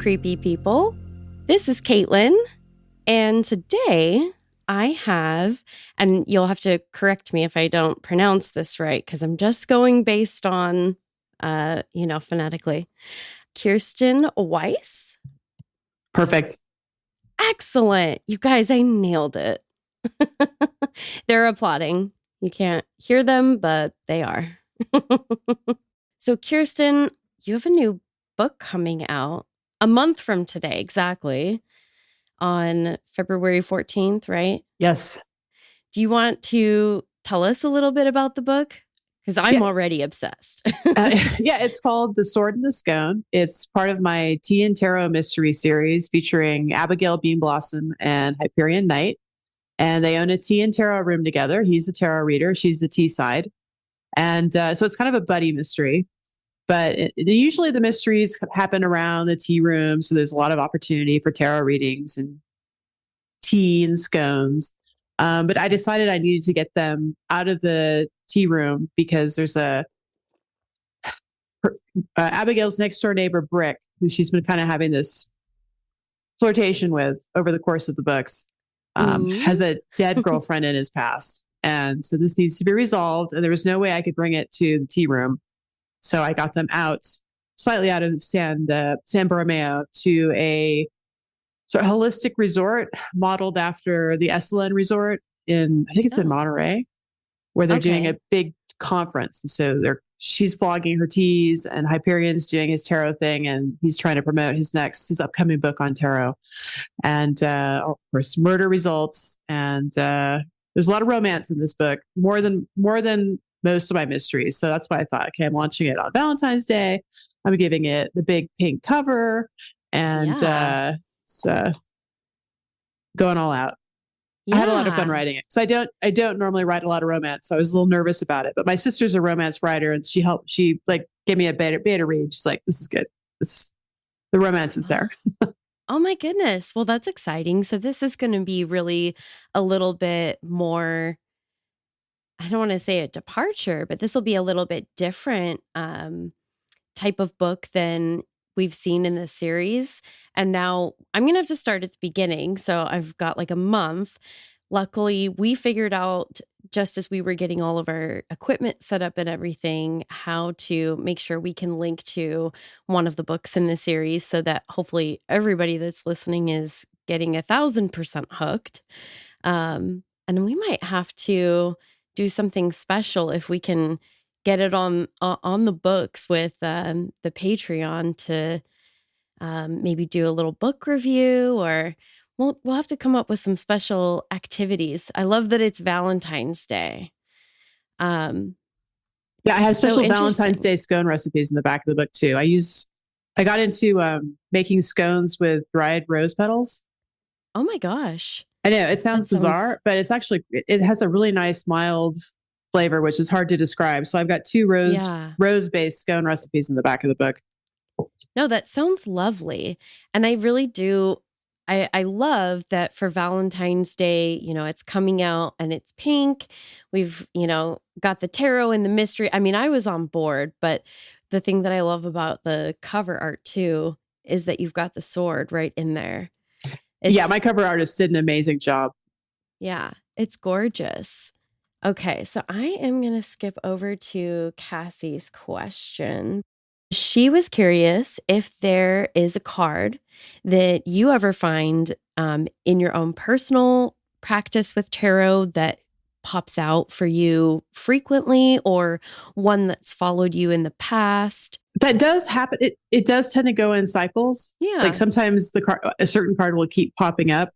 creepy people. This is Caitlin, and today I have, and you'll have to correct me if I don't pronounce this right, because I'm just going based on, phonetically. Kirsten Weiss. Perfect. Excellent. You guys, I nailed it. They're applauding. You can't hear them, but they are. So, Kirsten, you have a new book coming out a month from today, exactly, on February 14th, right? Yes. Do you want to tell us a little bit about the book? Because I'm already obsessed. It's called The Sword and the Scone. It's part of my Tea and Tarot mystery series featuring Abigail Beanblossom and Hyperion Knight. And they own a tea and tarot room together. He's the tarot reader. She's the tea side. And so it's kind of a buddy mystery. But usually the mysteries happen around the tea room. So there's a lot of opportunity for tarot readings and tea and scones. But I decided I needed to get them out of the tea room because there's Abigail's next door neighbor, Brick, who she's been kind of having this flirtation with over the course of the books, has a dead girlfriend in his past. And so this needs to be resolved. And there was no way I could bring it to the tea room. So I got them slightly out of San Borromeo to a sort of holistic resort modeled after the Esalen Resort I think it's in Monterey, where they're doing a big conference. And so she's flogging her teas and Hyperion's doing his tarot thing. And he's trying to promote his upcoming book on tarot. And of course, murder results. And there's a lot of romance in this book, more than most of my mysteries. So that's why I thought, okay, I'm launching it on Valentine's Day. I'm giving it the big pink cover and it's going all out. Yeah. I had a lot of fun writing it. So I don't normally write a lot of romance. So I was a little nervous about it, but my sister's a romance writer and she gave me a beta read. She's like, this is good. The romance is there. Oh my goodness. Well, that's exciting. So this is going to be really a little bit more, I don't want to say a departure, but this will be a little bit different type of book than we've seen in this series. And now I'm going to have to start at the beginning. So I've got like a month. Luckily, we figured out, just as we were getting all of our equipment set up and everything, how to make sure we can link to one of the books in the series so that hopefully everybody that's listening is getting 1,000% hooked. And we might have to do something special if we can get it on the books with the Patreon to maybe do a little book review, or we'll have to come up with some special activities. I love that it's Valentine's Day. I have special Valentine's Day scone recipes in the back of the book too. I got into making scones with dried rose petals. Oh my gosh. I know it sounds bizarre, but it has a really nice mild flavor, which is hard to describe. So I've got 2 rose-based scone recipes in the back of the book. No, that sounds lovely. And I really do. I love that for Valentine's Day, it's coming out and it's pink. We've, got the tarot and the mystery. I mean, I was on board, but the thing that I love about the cover art too is that you've got the sword right in there. My cover artist did an amazing job. Yeah, it's gorgeous. Okay, so I am going to skip over to Cassie's question. She was curious if there is a card that you ever find in your own personal practice with tarot that pops out for you frequently, or one that's followed you in the past. That does happen. It does tend to go in cycles. Yeah. Like sometimes a certain card will keep popping up.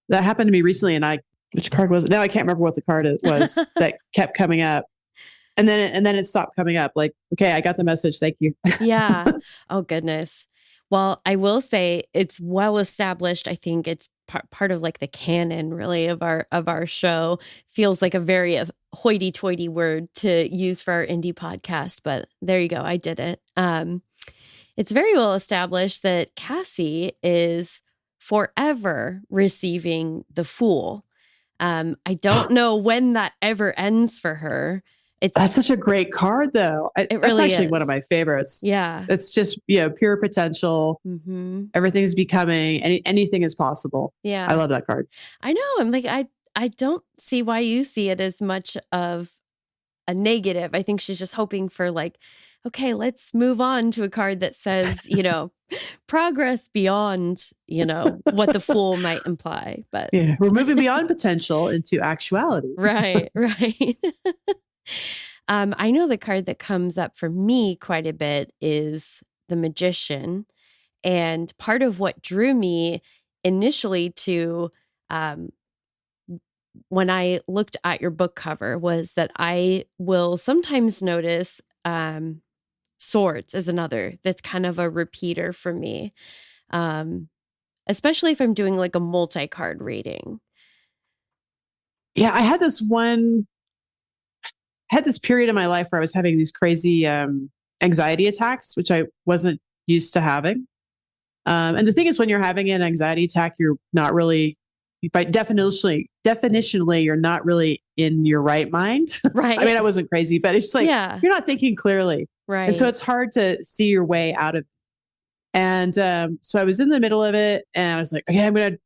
That happened to me recently, and which card was it? Now I can't remember what the card it was that kept coming up. And then it stopped coming up. Like, okay, I got the message. Thank you. Yeah. Oh goodness. Well, I will say it's well established. I think it's part of like the canon really of our show. Feels like a very hoity-toity word to use for our indie podcast, but there you go. I did it. It's very well established that Cassie is forever receiving the Fool. I don't know when that ever ends for her. That's It's such a great card, though. it That's really actually one of is. my favorites. Yeah. It's just, pure potential. Mhm. Everything's becoming, anything is possible. I Yeah. love that card. I know. I'm like, I don't see why you see it as much of a negative. I think she's just hoping for like, okay, let's move on to a card that says, progress beyond, what the fool might imply. But Yeah. We're moving beyond potential into actuality. right, right. I know the card that comes up for me quite a bit is the Magician. And part of what drew me initially to um, when I looked at your book cover was that I will sometimes notice swords as another that's kind of a repeater for me, um, especially if I'm doing like a multi card reading. Yeah. I had this period in my life where I was having these crazy anxiety attacks, which I wasn't used to having. And the thing is, when you're having an anxiety attack, you're not really, by definitionally, you're not really in your right mind. I Right. mean, I wasn't crazy, but it's just like Yeah. you're not thinking clearly. And so Right. it's hard to see your way out of it. And so I was in the middle of it and I was like, okay, I'm going to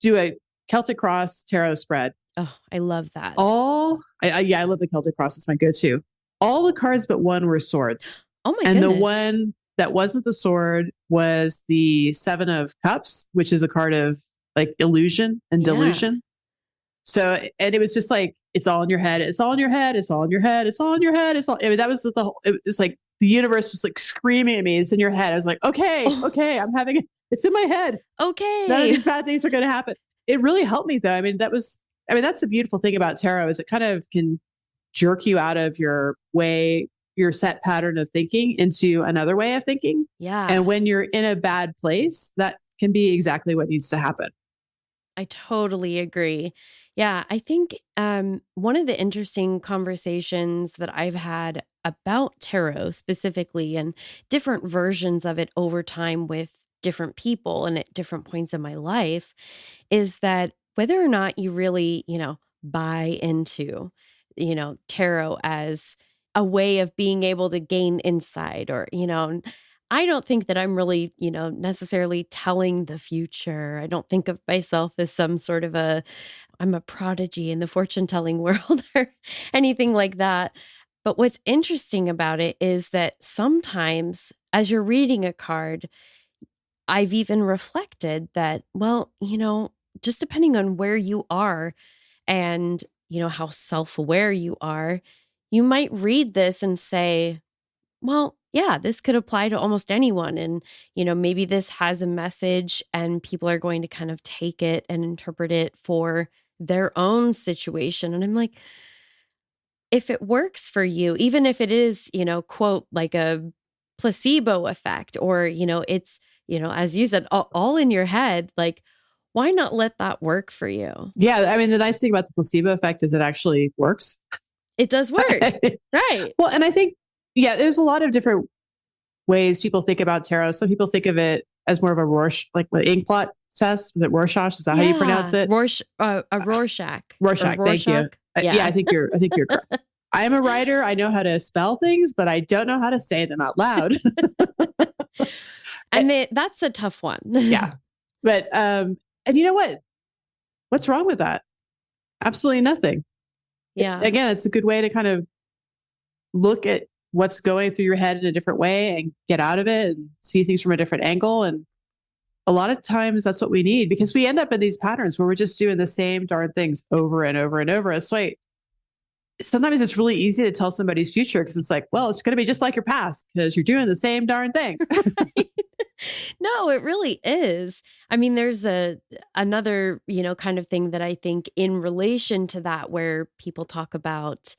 do a Celtic Cross tarot spread. Oh, I love that. I love the Celtic Cross. It's my go-to. All the cards but one were swords. Oh my And the goodness. one that wasn't the sword was the Seven of Cups, which is a card of like illusion and Yeah. delusion. So, and it was just like, it's all in your head. It's all in your head. It's all in your head. It's all in your head. I mean, that was the whole, it's like the universe was like screaming at me. It's in your head. I was like, okay, I'm having it. It's in my head. Okay. None of these bad things are going to happen. It really helped me though. I mean, that's the beautiful thing about tarot is it kind of can jerk you out of your set pattern of thinking into another way of thinking. Yeah. And when you're in a bad place, that can be exactly what needs to happen. I totally agree. Yeah, I think one of the interesting conversations that I've had about tarot specifically and different versions of it over time with different people and at different points in my life is that whether or not you really, buy into, tarot as a way of being able to gain insight or, I don't think that I'm really, necessarily telling the future. I don't think of myself as some sort of I'm a prodigy in the fortune telling world or anything like that. But what's interesting about it is that sometimes as you're reading a card, I've even reflected that, well, just depending on where you are and, how self aware you are, you might read this and say, well, yeah, this could apply to almost anyone. And, maybe this has a message and people are going to kind of take it and interpret it for their own situation. And I'm like, if it works for you, even if it is, quote, like a placebo effect or, it's, as you said, all in your head, like, why not let that work for you? Yeah. I mean, the nice thing about the placebo effect is it actually works. It does work. Right. Well, and I think, there's a lot of different ways people think about tarot. Some people think of it as more of a Rorschach, like the ink blot test. Is it Rorschach? Is that how you pronounce it? A Rorschach. Rorschach. Thank you. Yeah. I think you're correct. I am a writer. I know how to spell things, but I don't know how to say them out loud. And that's a tough one. Yeah. But, and you know what? What's wrong with that? Absolutely nothing. Yeah. It's a good way to kind of look at what's going through your head in a different way and get out of it and see things from a different angle. And a lot of times that's what we need because we end up in these patterns where we're just doing the same darn things over and over and over. It's like, sometimes it's really easy to tell somebody's future because it's like, well, it's going to be just like your past because you're doing the same darn thing. Right. No, it really is. I mean, there's another, kind of thing that I think in relation to that where people talk about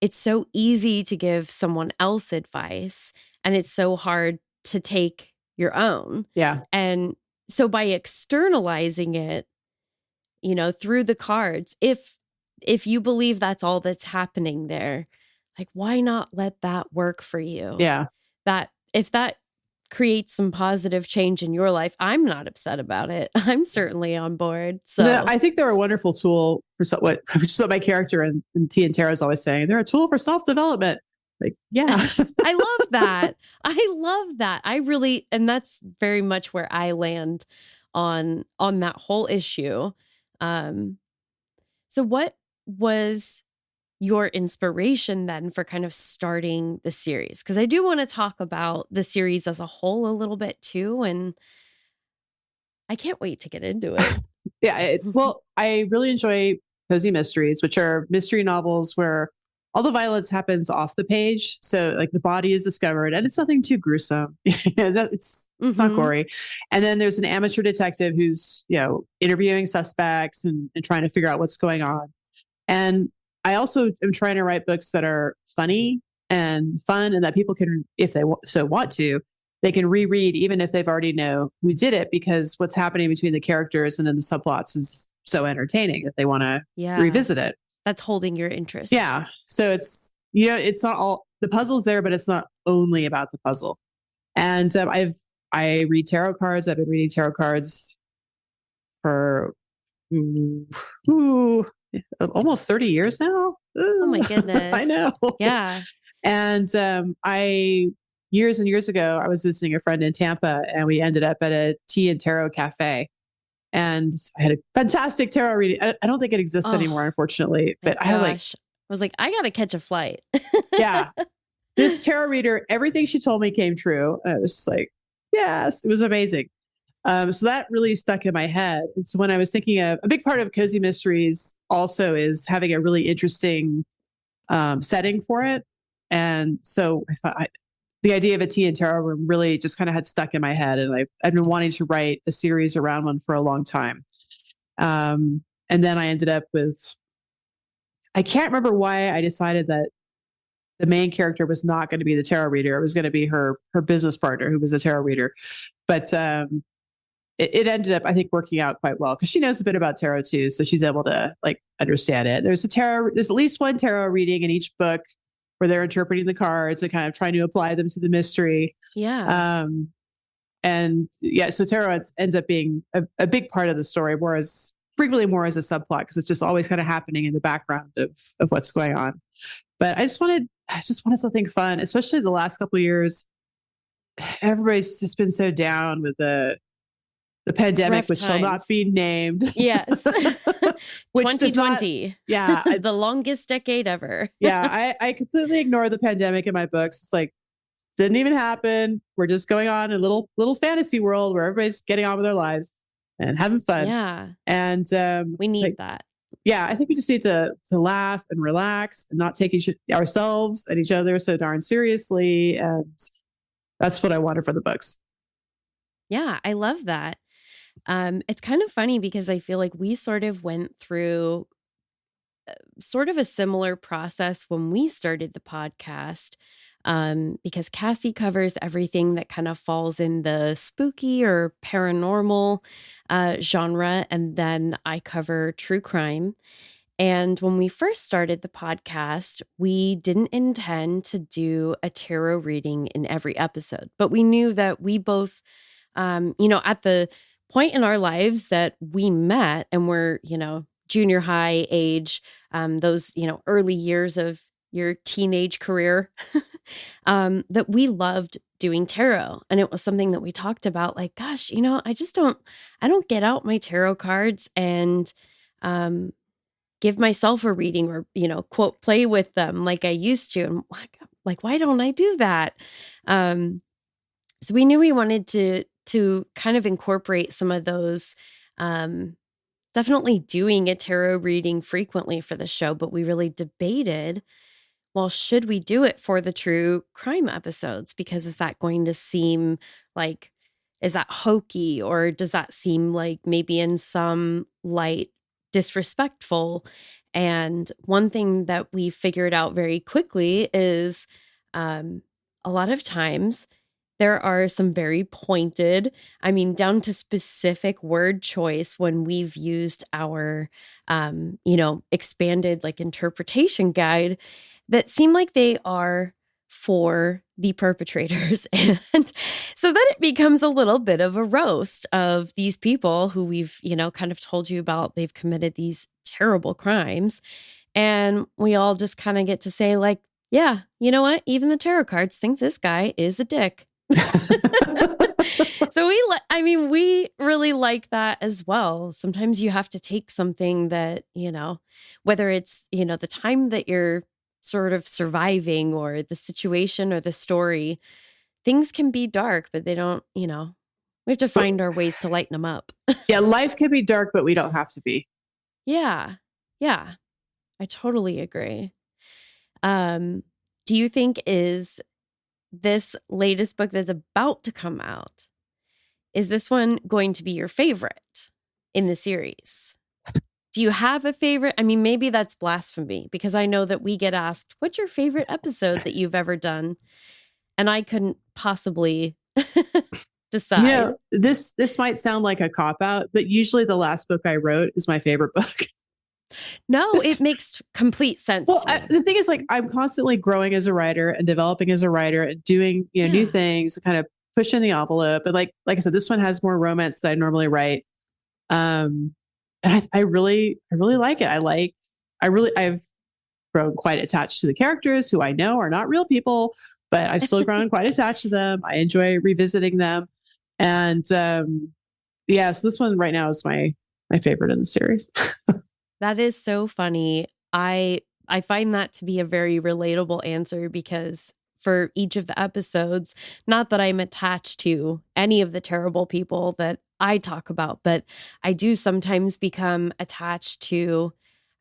it's so easy to give someone else advice and it's so hard to take your own. Yeah. And so by externalizing it, through the cards, if you believe that's all that's happening there, like why not let that work for you? Yeah. That if that creates some positive change in your life, I'm not upset about it. I'm certainly on board. No, So I think they're a wonderful tool for which is what my character in T and Tara is always saying. They're a tool for self-development. Like, yeah. I love that. I love that. I really, and that's very much where I land on that whole issue. So what was your inspiration then for kind of starting the series? Because I do want to talk about the series as a whole a little bit too, and I can't wait to get into it. Yeah. Well, I really enjoy cozy mysteries, which are mystery novels where all the violence happens off the page. So like the body is discovered and it's nothing too gruesome. It's not gory. And then there's an amateur detective who's, interviewing suspects and trying to figure out what's going on. And I also am trying to write books that are funny and fun and that people can, if they so want to, they can reread even if they've already know who did it, because what's happening between the characters and then the subplots is so entertaining that they want to revisit it. That's holding your interest. Yeah. So it's, it's not all the puzzle's there, but it's not only about the puzzle. And I read tarot cards. I've been reading tarot cards for almost 30 years now. Oh my goodness. I know. Yeah. And years and years ago, I was visiting a friend in Tampa and we ended up at a tea and tarot cafe. And I had a fantastic tarot reading. I don't think it exists anymore, unfortunately. But I was like, I got to catch a flight. Yeah. This tarot reader, everything she told me came true. And I was just like, yes, it was amazing. So that really stuck in my head. And so when I was thinking of a big part of cozy mysteries also is having a really interesting setting for it. And so I thought the idea of a tea and tarot room really just kind of had stuck in my head. And I've been wanting to write a series around one for a long time. And then I ended up with, I can't remember why I decided that the main character was not going to be the tarot reader. It was going to be her business partner who was a tarot reader. But it ended up, I think, working out quite well because she knows a bit about tarot too. So she's able to understand it. There's at least one tarot reading in each book where they're interpreting the cards and kind of trying to apply them to the mystery. Yeah. So tarot ends up being a big part of the story, frequently more as a subplot because it's just always kind of happening in the background of what's going on. But I just wanted something fun, especially the last couple of years. Everybody's just been so down with the pandemic, which shall not be named. Yes. Which 2020. The longest decade ever. I completely ignore the pandemic in my books. It's like, didn't even happen. We're just going on a little fantasy world where everybody's getting on with their lives and having fun. Yeah. And we need that. Yeah, I think we just need to laugh and relax and not take ourselves and each other so darn seriously. And that's what I wanted for the books. Yeah, I love that. It's kind of funny because I feel like we sort of went through sort of a similar process when we started the podcast, because Cassie covers everything that kind of falls in the spooky or paranormal genre, and then I cover true crime. And when we first started the podcast, we didn't intend to do a tarot reading in every episode, but we knew that we both, at the point in our lives that we met and we're, junior high age, those, early years of your teenage career, that we loved doing tarot. And it was something that we talked about, like, gosh, I don't get out my tarot cards and give myself a reading or, quote, play with them like I used to. And like, why don't I do that? So we knew we wanted to kind of incorporate some of those, definitely doing a tarot reading frequently for the show, but we really debated, well, should we do it for the true crime episodes? Because is that going to seem like, is that hokey, or does that seem like maybe in some light disrespectful? And one thing that we figured out very quickly is a lot of times there are some very pointed, down to specific word choice when we've used our, expanded interpretation guide that seem like they are for the perpetrators. And so then it becomes a little bit of a roast of these people who we've, kind of told you about. They've committed these terrible crimes. And we all just kind of get to say, like, yeah, you know what? Even the tarot cards think this guy is a dick. So we really like that as well. Sometimes you have to take something that, whether it's, the time that you're sort of surviving or the situation or the story, things can be dark, but they don't, we have to find our ways to lighten them up. Yeah, life can be dark, but we don't have to be. Yeah. Yeah. I totally agree. Do you think is this latest book that's about to come out, is this one going to be your favorite in the series? Do you have a favorite? I mean, maybe that's blasphemy because I know that we get asked, what's your favorite episode that you've ever done? And I couldn't possibly decide. Yeah, this might sound like a cop-out, but usually the last book I wrote is my favorite book. No, it makes complete sense. Well, the thing is, like, I'm constantly growing as a writer and developing as a writer and doing, new things, and kind of pushing the envelope. But like I said, this one has more romance than I normally write. And I really like it. I've grown quite attached to the characters who I know are not real people, but I've still grown quite attached to them. I enjoy revisiting them. And so this one right now is my favorite in the series. That is so funny. I find that to be a very relatable answer because for each of the episodes, not that I'm attached to any of the terrible people that I talk about, but I do sometimes become attached to,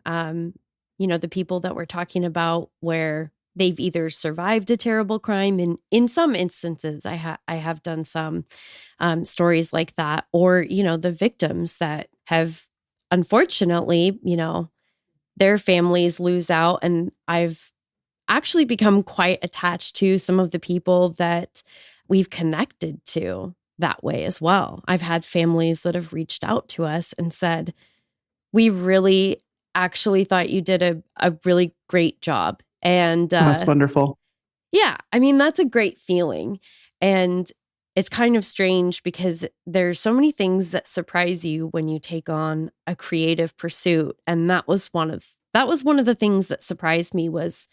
the people that we're talking about where they've either survived a terrible crime. And in some instances, I have done some stories like that, or, the victims that have unfortunately, their families lose out. And I've actually become quite attached to some of the people that we've connected to that way as well. I've had families that have reached out to us and said, we really actually thought you did a really great job. And that's wonderful. Yeah, I mean, that's a great feeling. And it's kind of strange because there's so many things that surprise you when you take on a creative pursuit. And that was one of the things that surprised me, was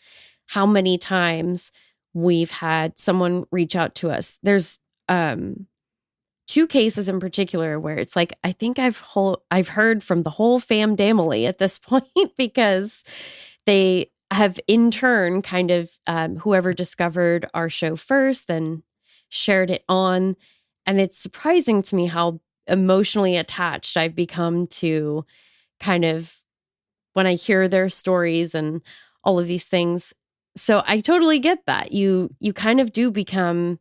how many times we've had someone reach out to us. There's two cases in particular where it's like, I think I've heard from the whole family at this point because they have in turn kind of whoever discovered our show first then shared it on. And it's surprising to me how emotionally attached I've become to kind of when I hear their stories and all of these things. So I totally get that. You kind of do become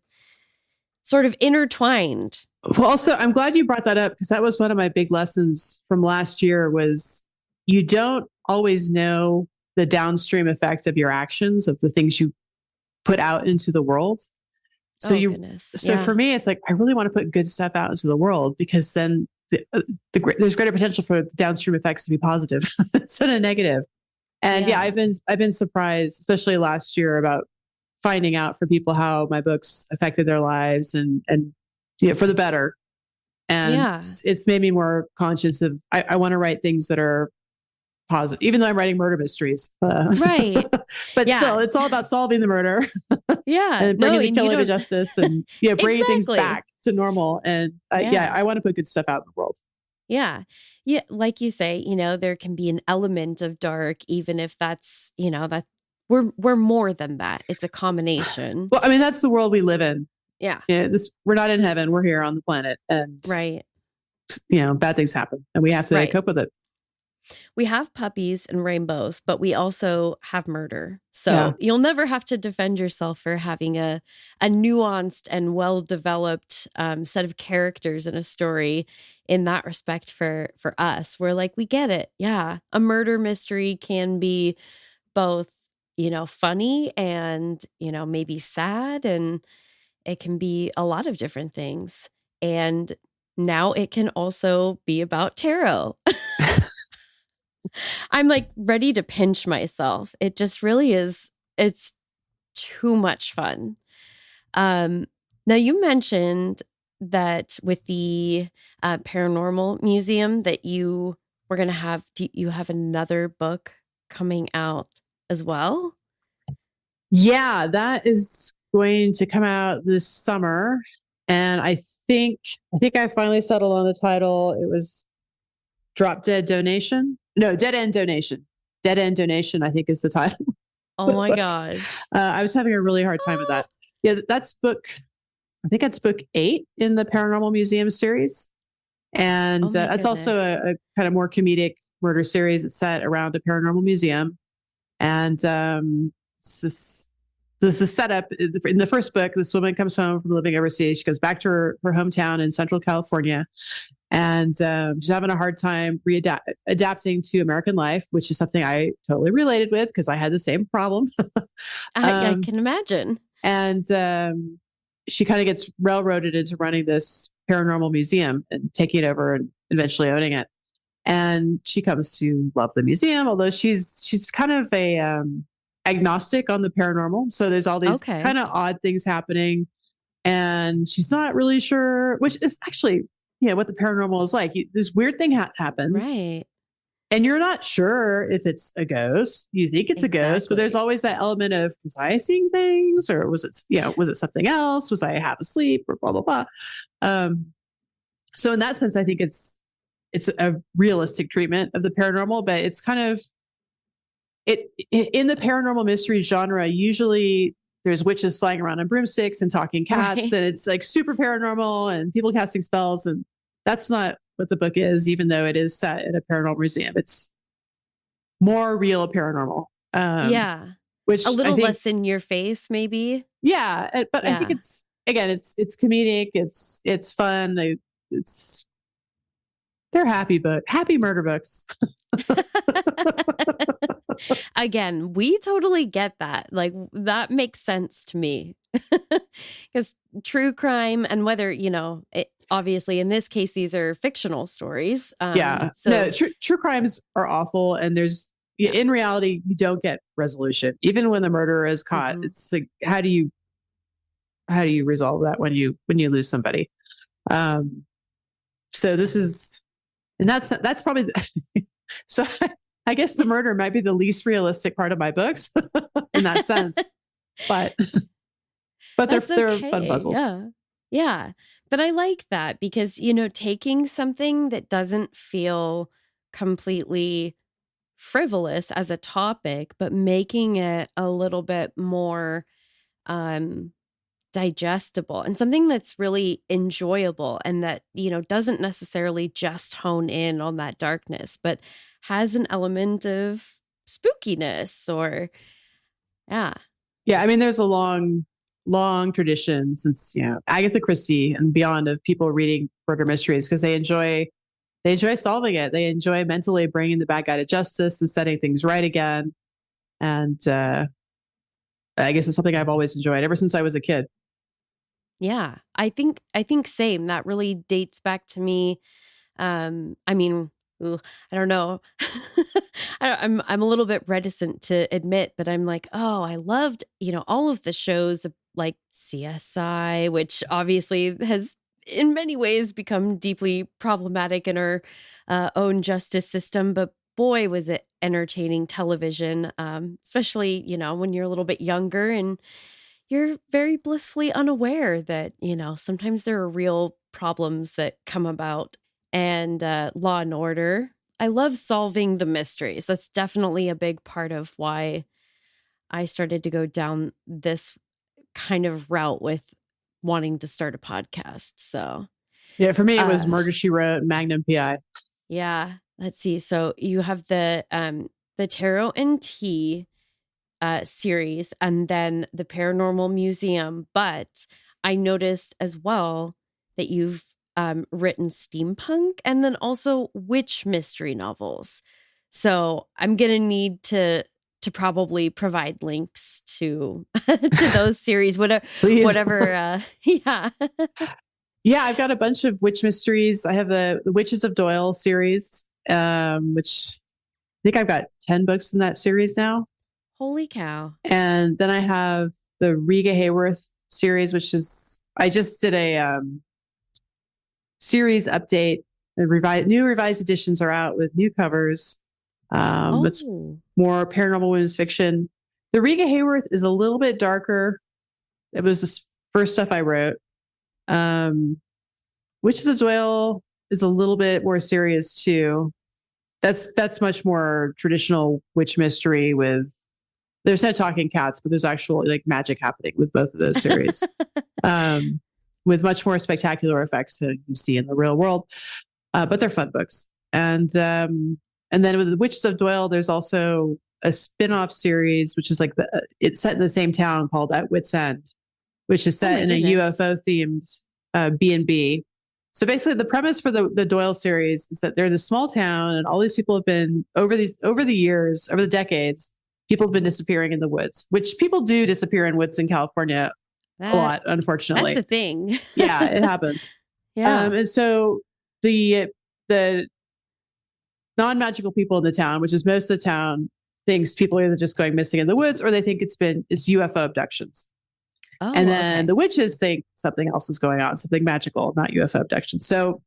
sort of intertwined. Well, also, I'm glad you brought that up because that was one of my big lessons from last year was you don't always know the downstream effect of your actions, of the things you put out into the world. So for me, it's like, I really want to put good stuff out into the world because then there's greater potential for the downstream effects to be positive instead of negative. And I've been surprised, especially last year, about finding out for people how my books affected their lives and for the better. And it's made me more conscious of, I want to write things that are positive, even though I'm writing murder mysteries. Right. But still, it's all about solving the murder. And bringing the killer to justice and bringing things back to normal. And I want to put good stuff out in the world. Yeah. Yeah. Like you say, there can be an element of dark, even if that's, that we're more than that. It's a combination. Well, I mean, that's the world we live in. Yeah. We're not in heaven. We're here on the planet. And, bad things happen and we have to cope with it. We have puppies and rainbows, but we also have murder. So you'll never have to defend yourself for having a nuanced and well-developed set of characters in a story. In that respect, for us, we're like, we get it. Yeah. A murder mystery can be both, funny and, maybe sad. And it can be a lot of different things. And now it can also be about tarot. I'm like ready to pinch myself. It just really is. It's too much fun. Now you mentioned that with the paranormal museum that you were going to have, do you have another book coming out as well? Yeah, that is going to come out this summer. And I think I finally settled on the title. It was Drop Dead Donation. No, Dead End Donation. Dead End Donation, I think is the title. Oh my gosh. I was having a really hard time with that. Yeah, that's book, I think it's book 8 in the Paranormal Museum series. And Oh my it's also goodness. a kind of more comedic murder series that's set around a paranormal museum. And the setup in the first book, this woman comes home from living overseas. She goes back to her hometown in Central California, and she's having a hard time adapting to American life, which is something I totally related with because I had the same problem. I can imagine. And she kind of gets railroaded into running this paranormal museum and taking it over and eventually owning it. And she comes to love the museum, although she's kind of a agnostic on the paranormal. So there's all these Okay. kind of odd things happening, and she's not really sure, which is actually, what the paranormal is like. This weird thing happens, Right. and you're not sure if it's a ghost. You think it's a ghost, but there's Exactly. always that element of, was I seeing things, or was it something else? Was I half asleep, or blah blah blah. So in that sense, I think it's a realistic treatment of the paranormal, but it's kind of it in the paranormal mystery genre. Usually there's witches flying around on broomsticks and talking cats, Right. and it's like super paranormal and people casting spells. And that's not what the book is, even though it is set in a paranormal museum. It's more real paranormal. Yeah. Which A I little think, less in your face, maybe. yeah, but I think Yeah. it's, again, it's comedic. It's fun. It's they're happy murder books. Again, we totally get that. Like, that makes sense to me. Because true crime, and whether, obviously in this case, these are fictional stories. Yeah, no, So, true crimes are awful, and yeah. in reality, you don't get resolution even when the murderer is caught. Mhm. It's like, how do you resolve that when you lose somebody? Um, so this is, and that's probably so. I guess the murder might be the least realistic part of my books in that sense, but That's they're fun okay. puzzles. Yeah. Yeah. But I like that because, taking something that doesn't feel completely frivolous as a topic, but making it a little bit more um, digestible and something that's really enjoyable and that, doesn't necessarily just hone in on that darkness, but has an element of spookiness or, yeah. Yeah, I mean, there's a long tradition since Agatha Christie and beyond of people reading murder mysteries because they enjoy solving it. They enjoy mentally bringing the bad guy to justice and setting things right again. And I guess it's something I've always enjoyed ever since I was a kid. Yeah, I think same. That really dates back to me. I mean, I don't know. I'm a little bit reticent to admit, but I'm like, oh, I loved, all of the shows like CSI, which obviously has in many ways become deeply problematic in our own justice system. But boy, was it entertaining television, especially, when you're a little bit younger and you're very blissfully unaware that, sometimes there are real problems that come about. And Law and Order. I love solving the mysteries. That's definitely a big part of why I started to go down this kind of route with wanting to start a podcast. So, Yeah, for me it was uh, Murder She Wrote, Magnum PI. yeah, let's see. So you have the Tarot and Tea series and then the Paranormal Museum. But I noticed as well that you've written steampunk and then also witch mystery novels. So I'm gonna need to probably provide links to to those series, whatever, Please. whatever. Yeah, Yeah, I've got a bunch of witch mysteries. I have the Witches of Doyle series, which I think I've got 10 books in that series now. Holy cow. And then I have the Riga Hayworth series, which is, I just did a series update. The new revised editions are out with new covers. It's Oh. more paranormal women's fiction. The Riga Hayworth is a little bit darker. It was the first stuff I wrote. Witches of Doyle is a little bit more serious too. That's much more traditional witch mystery with, there's no talking cats, but there's actual like magic happening with both of those series. With much more spectacular effects than you see in the real world. But they're fun books. And then with the Witches of Doyle, there's also a spin-off series, which is like it's set in the same town called At Wit's End, which is set in a UFO themed B&B. So basically the premise for the Doyle series is that they're in a small town and all these people have been over the decades, people have been disappearing in the woods, which people do disappear in woods in California a lot, unfortunately. That's a thing. Yeah, it happens. Yeah. And so the non-magical people in the town, which is most of the town, thinks people are either just going missing in the woods or they think it's UFO abductions. Oh, and then the witches think something else is going on, something magical, not UFO abductions. So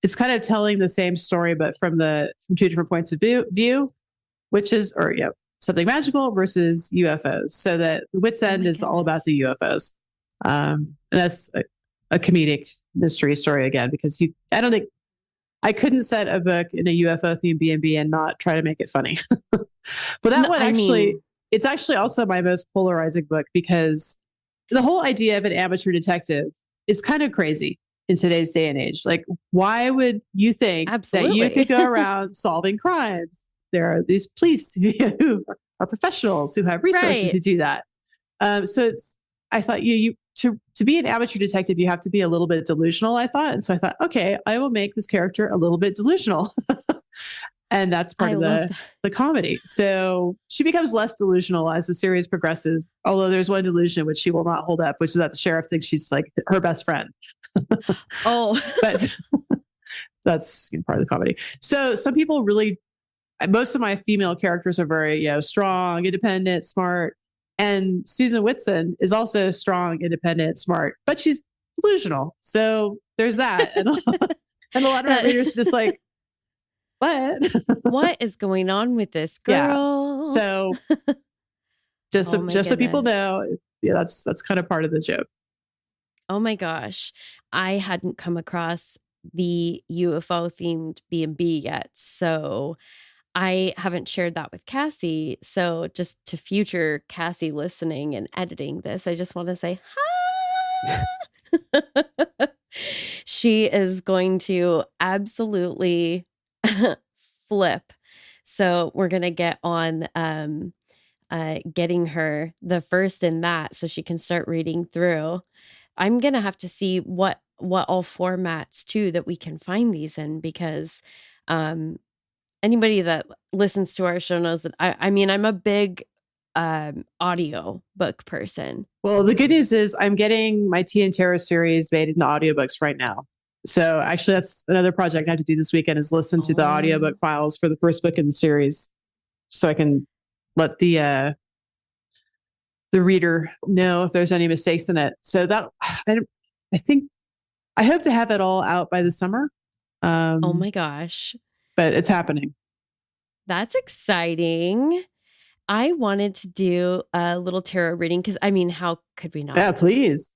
it's kind of telling the same story, but from two different points of view, witches or something magical versus UFOs. So that the Wit's End is all about the UFOs. And that's a comedic mystery story again, because I don't think I couldn't set a book in a UFO themed B&B and not try to make it funny. But that one it's actually also my most polarizing book, because the whole idea of an amateur detective is kind of crazy in today's day and age. Like, why would you think that you could go around solving crimes? There are these police who are professionals who have resources to do that. So I thought to be an amateur detective, you have to be a little bit delusional, I thought. And so I thought, okay, I will make this character a little bit delusional. And that's part of the comedy. So she becomes less delusional as the series progresses, although there's one delusion which she will not hold up, which is that the sheriff thinks she's like her best friend. Oh. But that's part of the comedy. So some people most of my female characters are very, strong, independent, smart. And Susan Whitson is also strong, independent, smart, but she's delusional. So there's that. And a lot of my readers are just like, what is going on with this girl? Yeah. So just so people know, that's kind of part of the joke. Oh my gosh. I hadn't come across the UFO themed B&B yet. So I haven't shared that with Cassie. So just to future Cassie listening and editing this, I just want to say, hi. She is going to absolutely flip. So we're going to get on getting her the first in that so she can start reading through. I'm going to have to see what all formats too that we can find these in, because anybody that listens to our show knows that I'm a big audio book person. Well, the good news is I'm getting my Tea and Terror series made into audiobooks right now. So actually that's another project I have to do this weekend, is listen to the audiobook files for the first book in the series, so I can let the reader know if there's any mistakes in it. So that I hope to have it all out by the summer. Oh my gosh. But it's happening. That's exciting. I wanted to do a little tarot reading because, how could we not? Yeah, please.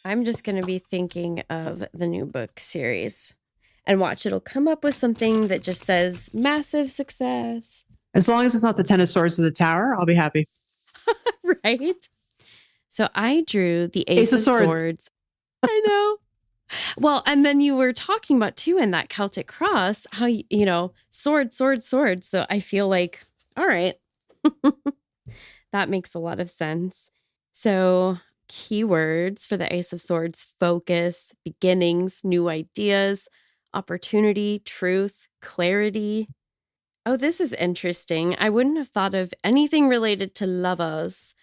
I'm just going to be thinking of the new book series and watch. It'll come up with something that just says massive success. As long as it's not the Ten of Swords of the Tower, I'll be happy. Right? So I drew the Ace of Swords. I know. Well, and then you were talking about too in that Celtic cross, how, sword, sword, sword. So I feel like, all right, that makes a lot of sense. So keywords for the Ace of Swords: focus, beginnings, new ideas, opportunity, truth, clarity. Oh, this is interesting. I wouldn't have thought of anything related to lovers,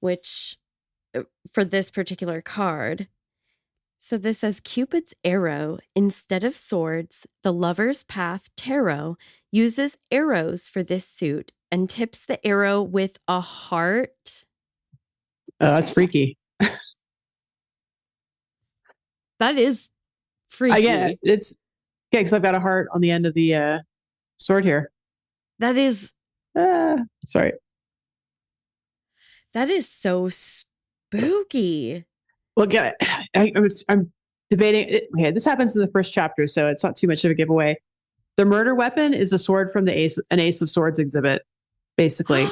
which for this particular card. So this says Cupid's arrow. Instead of swords, the Lover's Path Tarot uses arrows for this suit and tips the arrow with a heart. Oh, that's freaky. That is Again, freaky. because I've got a heart on the end of the sword here. That is Sorry. That is so spooky. Well, yeah, I'm debating. Okay, this happens in the first chapter, so it's not too much of a giveaway. The murder weapon is a sword from an Ace of Swords exhibit, basically.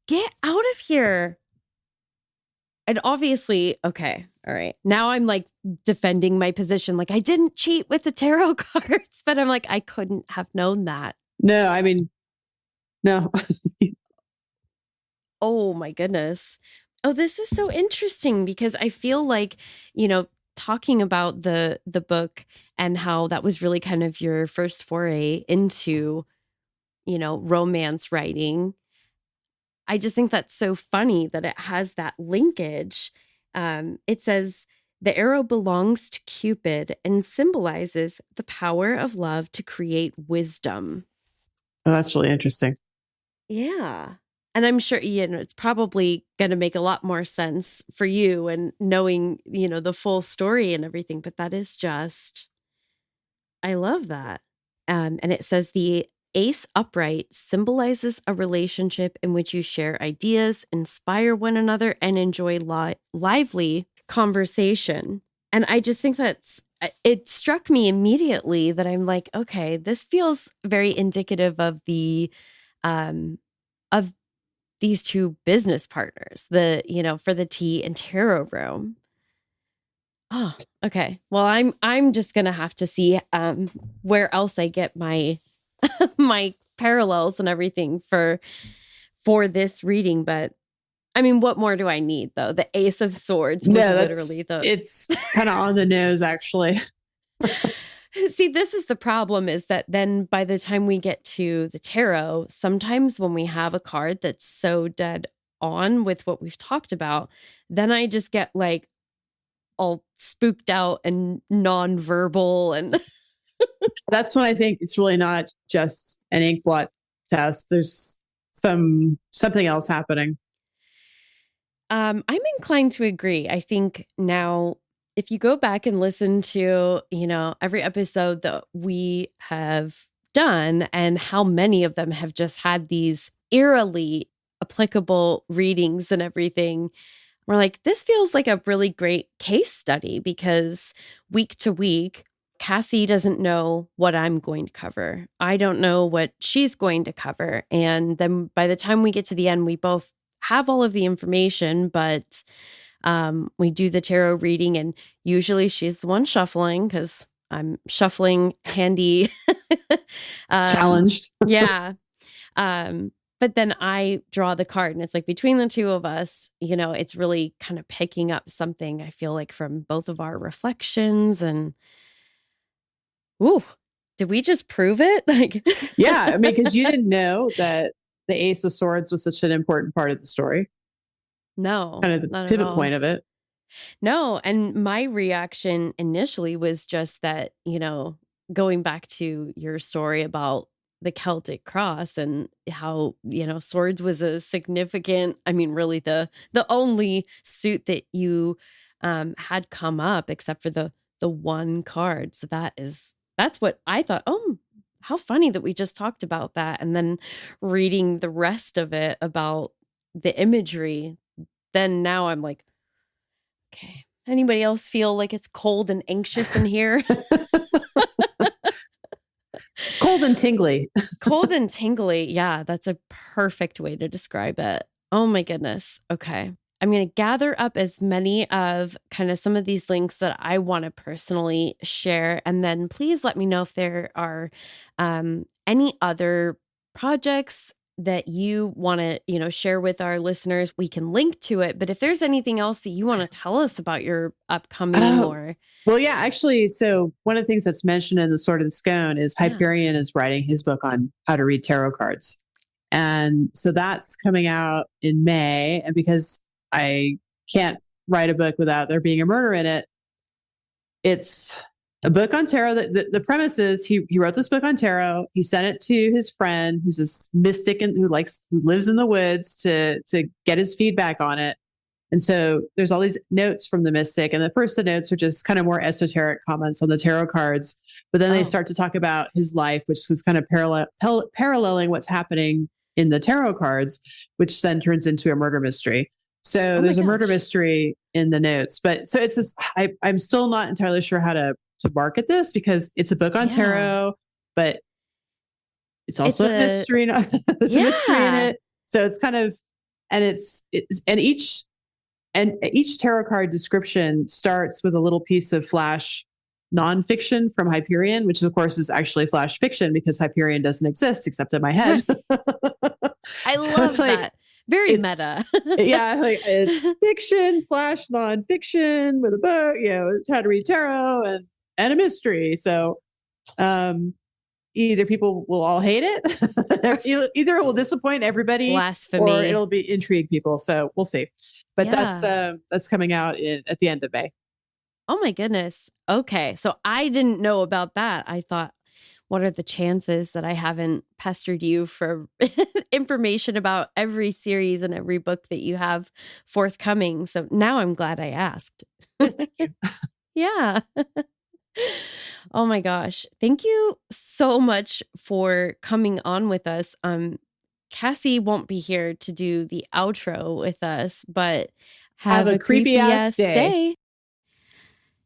Get out of here. And obviously, okay, all right. Now I'm like defending my position. Like I didn't cheat with the tarot cards, but I'm like, I couldn't have known that. No, I mean, no. Oh my goodness. Oh, this is so interesting because I feel like, talking about the book and how that was really kind of your first foray into, romance writing. I just think that's so funny that it has that linkage. It says the arrow belongs to Cupid and symbolizes the power of love to create wisdom. Oh, that's really interesting. Yeah. And I'm sure, it's probably going to make a lot more sense for you and knowing, the full story and everything. But that is just, I love that. And it says the ace upright symbolizes a relationship in which you share ideas, inspire one another, and enjoy lively conversation. And I just think it struck me immediately that I'm like, okay, this feels very indicative of of these two business partners, for the tea and tarot room. Oh, okay. Well, I'm just gonna have to see where else I get my my parallels and everything for this reading. But I mean, what more do I need though? The Ace of Swords was literally it's kind of on the nose, actually. See, this is the problem, is that then by the time we get to the tarot, sometimes when we have a card that's so dead on with what we've talked about, then I just get like all spooked out and nonverbal. And that's when I think it's really not just an ink blot test. There's something else happening. I'm inclined to agree. I think now, if you go back and listen to, every episode that we have done and how many of them have just had these eerily applicable readings and everything, we're like, this feels like a really great case study because week to week, Cassie doesn't know what I'm going to cover. I don't know what she's going to cover. And then by the time we get to the end, we both have all of the information, but we do the tarot reading, and usually she's the one shuffling because I'm shuffling handy. Challenged. Yeah. But then I draw the card, and it's like between the two of us, it's really kind of picking up something, I feel like, from both of our reflections. And ooh, did we just prove it? Like, yeah, I mean, because you didn't know that the Ace of Swords was such an important part of the story. No, kind of the pivot point of it. No. And my reaction initially was just that, going back to your story about the Celtic cross and how, swords was a significant, I mean, really the only suit that you had come up except for the one card. So that's what I thought. Oh, how funny that we just talked about that. And then reading the rest of it about the imagery, then now I'm like, okay, anybody else feel like it's cold and anxious in here? Cold and tingly. Cold and tingly. Yeah, that's a perfect way to describe it. Oh my goodness. Okay. I'm going to gather up as many of kind of some of these links that I want to personally share. And then please let me know if there are any other projects that you want to, share with our listeners. We can link to it. But if there's anything else that you want to tell us about your upcoming or... Well, yeah, actually, so one of the things that's mentioned in the Sword of the Scone is Hyperion is writing his book on how to read tarot cards. And so that's coming out in May. And because I can't write a book without there being a murder in it, it's a book on tarot. The premise is he wrote this book on tarot. He sent it to his friend, who's this mystic and who lives in the woods, to get his feedback on it. And so there's all these notes from the mystic, and the notes are just kind of more esoteric comments on the tarot cards. But then they start to talk about his life, which is kind of paralleling what's happening in the tarot cards, which then turns into a murder mystery. So there's a murder mystery in the notes. But so it's this, I'm still not entirely sure how to market this, because it's a book on tarot, but it's also a mystery. There's a mystery in it. So it's kind of, and each tarot card description starts with a little piece of flash nonfiction from Hyperion, which of course is actually flash fiction, because Hyperion doesn't exist except in my head. I love that. Very meta. Yeah, like it's fiction, flash nonfiction with a book, how to read tarot and a mystery. So either people will all hate it, either it will disappoint everybody, blasphemy, or it'll be intrigue people. So we'll see. But that's coming out at the end of May. Oh my goodness. Okay. So I didn't know about that. I thought, what are the chances that I haven't pestered you for information about every series and every book that you have forthcoming? So now I'm glad I asked. Yes, thank you. Yeah. Oh my gosh. Thank you so much for coming on with us. Cassie won't be here to do the outro with us, but have a creepy ass day.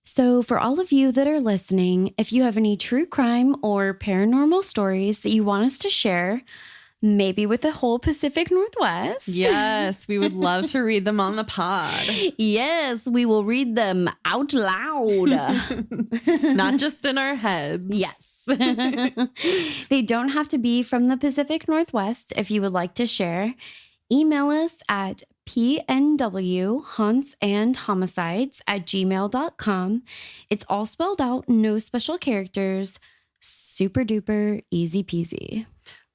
So for all of you that are listening, if you have any true crime or paranormal stories that you want us to share, maybe with the whole Pacific Northwest. Yes, we would love to read them on the pod. Yes, we will read them out loud. Not just in our heads. Yes. They don't have to be from the Pacific Northwest. If you would like to share, email us at pnwhauntsandhomicides@gmail.com. It's all spelled out, no special characters. Super duper easy peasy.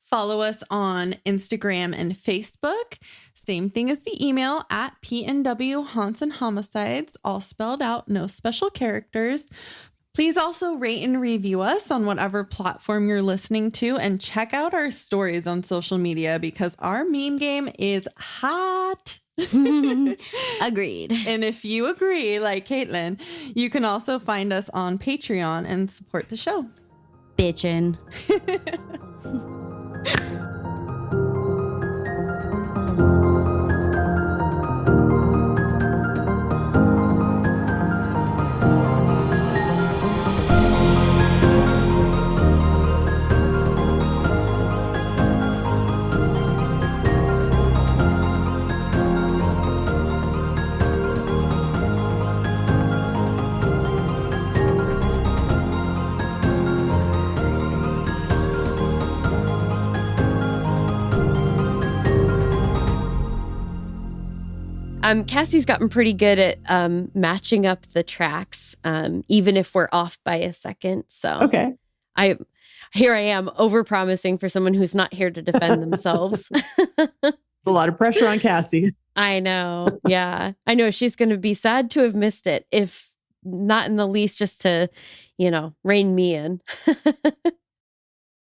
Follow us on Instagram and Facebook. Same thing as the email at pnwhauntsandhomicides, all spelled out, no special characters. Please also rate and review us on whatever platform you're listening to, and check out our stories on social media, because our meme game is hot. Agreed. And if you agree, like Caitlin, you can also find us on Patreon and support the show. Bitchin'. Cassie's gotten pretty good at matching up the tracks, even if we're off by a second. So okay, here I am overpromising for someone who's not here to defend themselves. It's a lot of pressure on Cassie. I know. Yeah, I know she's going to be sad to have missed it, if not in the least, just to, rein me in.